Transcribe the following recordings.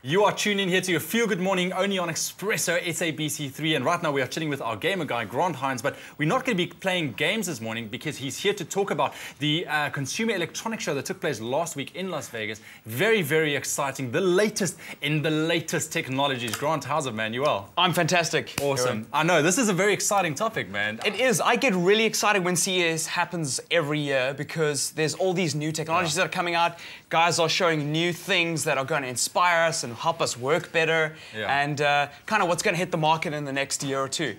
You are tuned in here to your Feel Good Morning only on eXpresso SABC3, and right now we are chilling with our gamer guy, Hinds, but we're not going to be playing games this morning because he's here to talk about the Consumer Electronics Show that took place last week in Las Vegas. Very, very exciting. The latest in the latest technologies. Grant, how's it, man? You well? I'm fantastic. Awesome. I know, this is a very exciting topic, man. It is. I get really excited when CES happens every year because there's all these new technologies that are coming out. Guys are showing new things that are going to inspire us and help us work better, and kind of what's going to hit the market in the next year or two.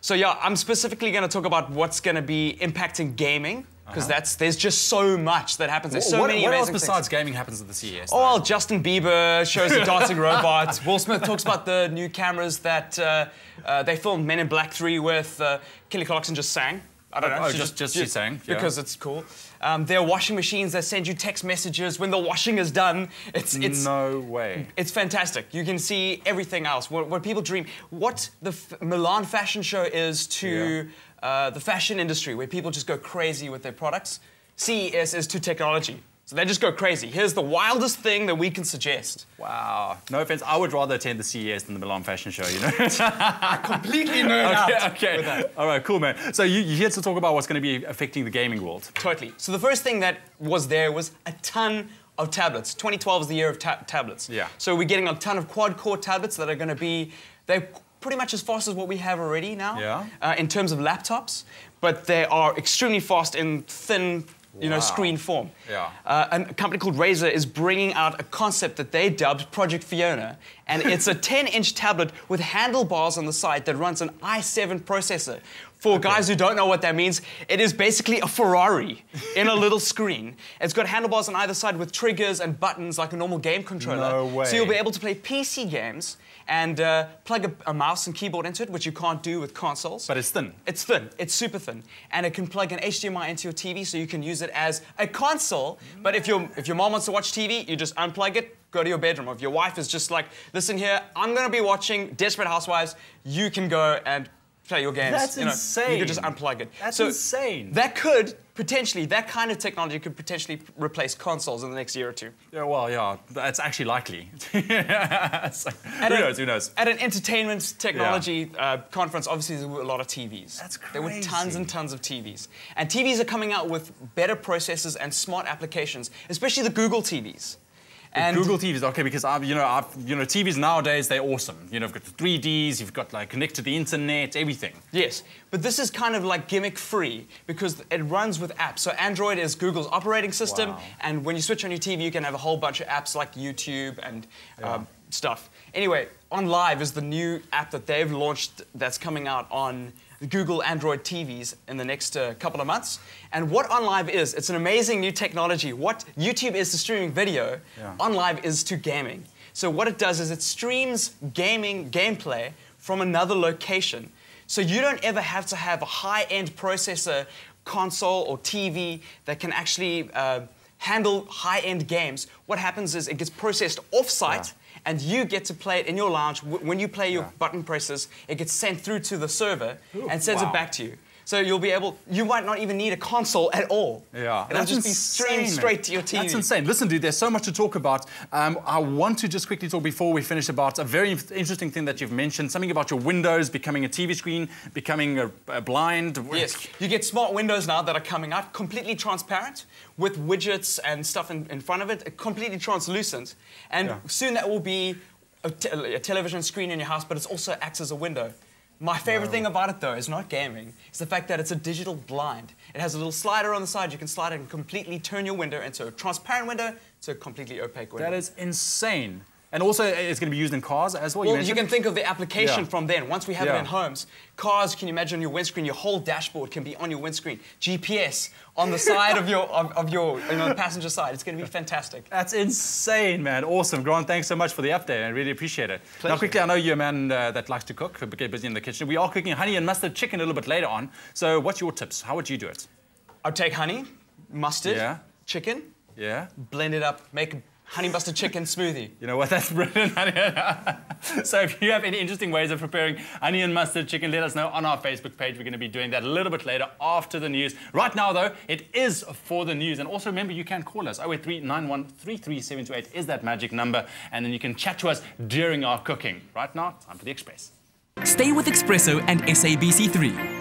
So yeah, I'm specifically going to talk about what's going to be impacting gaming, because there's just so much that happens. There's so many amazing What else besides things. gaming happens at the CES? Oh, well, Justin Bieber shows the dancing robot. Will Smith talks about the new cameras that they filmed Men in Black 3 with. Kelly Clarkson just sang. I don't know. Oh, she sang. Because it's cool. There are washing machines that send you text messages when the washing is done. It's no way. It's fantastic. You can see everything else. What people dream. What the Milan fashion show is to the fashion industry, where people just go crazy with their products. CES is to technology. So they just go crazy. Here's the wildest thing that we can suggest. Wow. No offense, I would rather attend the CES than the Milan fashion show, you know? I completely nerd out with that. All right, cool, man. So you're here to talk about what's going to be affecting the gaming world. Totally. So the first thing that was there was a ton of tablets. 2012 is the year of tablets. Yeah. So we're getting a ton of quad-core tablets that are going to be... They're pretty much as fast as what we have already now in terms of laptops, but they are extremely fast in thin... screen form. Yeah. A company called Razer is bringing out a concept that they dubbed Project Fiona, and it's a 10-inch tablet with handlebars on the side that runs an i7 processor. For guys who don't know what that means, it is basically a Ferrari in a little screen. It's got handlebars on either side with triggers and buttons like a normal game controller. No way. So you'll be able to play PC games and plug a mouse and keyboard into it, which you can't do with consoles. But it's thin. It's thin. It's super thin. And it can plug an HDMI into your TV, so you can use it as a console. But if your mom wants to watch TV, you just unplug it, go to your bedroom. Or if your wife is just like, listen here, I'm going to be watching Desperate Housewives, you can go and play your games. That's insane. You could just unplug it. That's insane. That could potentially, that kind of technology could potentially replace consoles in the next year or two. Yeah, well, yeah, that's actually likely. Who knows? At an entertainment technology conference, obviously there were a lot of TVs. That's crazy. There were tons and tons of TVs. And TVs are coming out with better processors and smart applications, especially the Google TVs. And Google TVs, okay, because TVs nowadays, they're awesome. You've got the 3Ds, you've got like connect to the internet, everything. Yes, but this is kind of like gimmick-free because it runs with apps. So Android is Google's operating system, and when you switch on your TV, you can have a whole bunch of apps like YouTube and stuff. Anyway, OnLive is the new app that they've launched that's coming out on the Google Android TVs in the next couple of months. And what OnLive is, it's an amazing new technology. What YouTube is to streaming video, OnLive is to gaming. So what it does is it streams gaming gameplay from another location. So you don't ever have to have a high-end processor, console, or TV that can actually handle high-end games. What happens is it gets processed off-site, and you get to play it in your lounge. When you play your button presses, it gets sent through to the server and sends it back to you. So you'll be able, you might not even need a console at all. Yeah. It'll just be streamed straight to your TV. That's insane. Listen, dude, there's so much to talk about. I want to just quickly talk before we finish about a very interesting thing that you've mentioned, something about your windows becoming a TV screen, becoming a blind. Yes, you get smart windows now that are coming out, completely transparent, with widgets and stuff in front of it, completely translucent. And soon that will be a television screen in your house, but it also acts as a window. My favorite thing about it, though, is not gaming. It's the fact that it's a digital blind. It has a little slider on the side. You can slide it and completely turn your window into a transparent window to a completely opaque window. That is insane. And also, it's going to be used in cars as well. Well, you can think of the application from then. Once we have it in homes, cars, can you imagine your windscreen? Your whole dashboard can be on your windscreen. GPS on the side of your the passenger side. It's going to be fantastic. That's insane, man. Awesome, Grant. Thanks so much for the update. I really appreciate it. Pleasure. Now, quickly, I know you're a man that likes to cook, get busy in the kitchen. We are cooking honey and mustard chicken a little bit later on. So, what's your tips? How would you do it? I'd take honey, mustard, chicken. Yeah. Blend it up, make honey mustard chicken smoothie. You know what? That's brilliant. So if you have any interesting ways of preparing onion mustard chicken, let us know on our Facebook page. We're going to be doing that a little bit later after the news. Right now, though, it is for the news. And also remember, you can call us. 08391333728 is that magic number. And then you can chat to us during our cooking. Right now, time for the Express. Stay with eXpresso and SABC3.